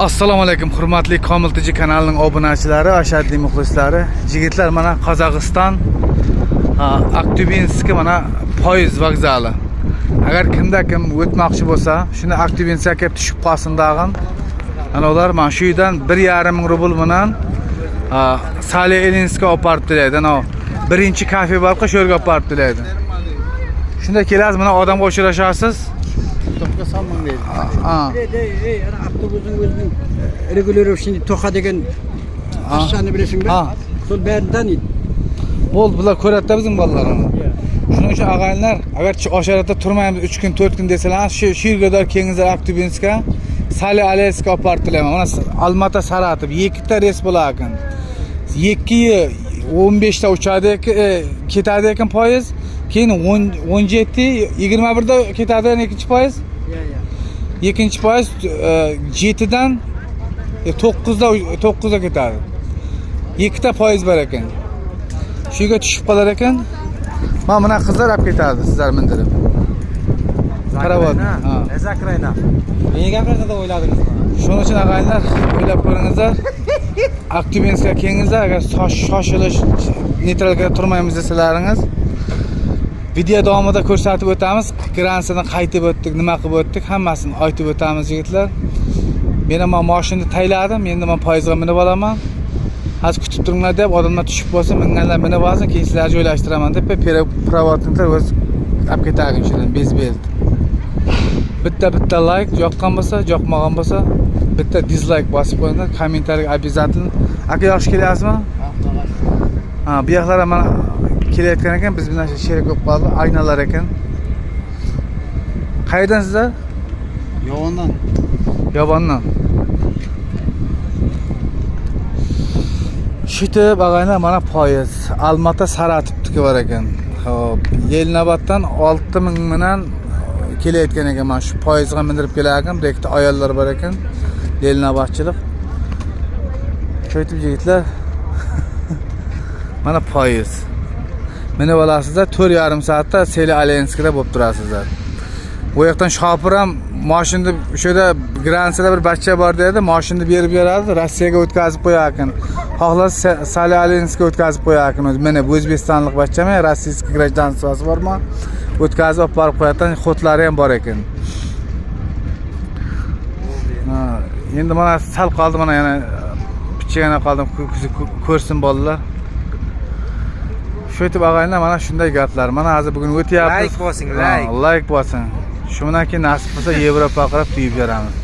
Assalomu alaykum, hurmatli Komil TJ kanalining obunachilari, ashaddiy muxlislari. Yigitlar, mana Qozog'iston Aktubinsk mana poyezd vokzali. Agar kimda kim o'tmoqchi bo'lsa, shuni Aktubinskga kelib tushib qolsin dag'in. Ana ular mana shu yerdan 1,5 ming rubl bilan Salyalinskka olib borib beradi. Ana birinchi kafe borqa shu yerga olib borib beradi. Shunda kelasiz, mana odamga uchrashasiz. To'qqa salmang deydi. Avtobusning o'zining regulirovщini to'qa degan ashani bilasizmi? Sol baridan edi. Bo'ldi, bular ko'ratdi bizning bolalarimiz. Shuning uchun og'aylar, agar osharada turmaymiz 3 kun 4 kun desalar, shu yerga kelingizlar Aktubinskka, Salyalinskka olib borib beramiz. Mana Almata Saratov 2 ta reys bo'lar ekan. 2:15 ta uchadi, ketadi ekan poyezd. Keyin 17:21 da ketadi ikkinchi poyezd. Ikkinchi poyezd 7 dan 9 da ketadi. 2 ta poyezd bor ekan. Shu yerga tushib qolar ekan. Mana buna qizlar olib ketadi, sizlar mindirib. Qaravot. Zakrayna. Nega gapirsa o'yladingizmi? Shuning uchun og'aylar, o'ylab ko'ringizlar. Aktubinskka kelingizlar, agar shoshilish neytralga turmaymiz desalaringiz, video davomida ko'rsatib o'tamiz. Gransidan qaytib o'tdik, nima qilib o'tdik, hammasini aytib o'tamiz yigitlar. Men ham mashinani tayladim, endi men poyezdga minib olaman. Hozir kutib turinglar deb odamlar tushib bo'lsa, minganlar minib olsin, keyin sizlarga joylashtiraman deb provodniklar o'z olib ketagin shundan bezbeldi. Bitta like yoqqan bo'lsa, yoqmagan bo'lsa, bitta dislike bosib qo'yinglar, kommentariy обязательно. Aka yaxshi kelyapsizmi? Bu yoqlar mana kelayotgan ekan, biz bilan sherik bo'lib qoldi, aynalar ekan. Qayerdan sizlar? Yovondan. Yovondan. Shitib og'aylar, mana poyezd Almata Saratovniki bor ekan. Xo'p, Yelnoboddan 6000 bilan kelayotgan ekan. Mana shu poyezdga mindirib kelar ekan. Bu yerda ayollar bor ekan. Yelnobodchilik. Cho'ytib yigitlar. Mana poyezd. Minib olasizlar, 4,5 soatda Salyalinskda bo'lib turasizlar. Bu yoqdan shopir ham mashinani o'sha yerda Gransida bir bachcha bor dedi, mashinani berib beradi, Rossiyaga o'tkazib qo'yar ekan. Xohlasa Salyalinskka o'tkazib qo'yar ekan. Mana bu o'zbekistonlik bachchami, rossiyskiy гражданствоsi bormi? O'tkazib olib borib qo'yadigan xotlari ham bor ekan. Endi mana sal qoldi, mana yana pichigana qoldim, ko'rsin bolalar. Shu etib og'aylar, mana shunday gaplar. Mana hozir bugun o'tyapmiz. Like bosing, like bosing. Shundan keyin nasib bo'lsa Yevropa qarab tuyib beramiz.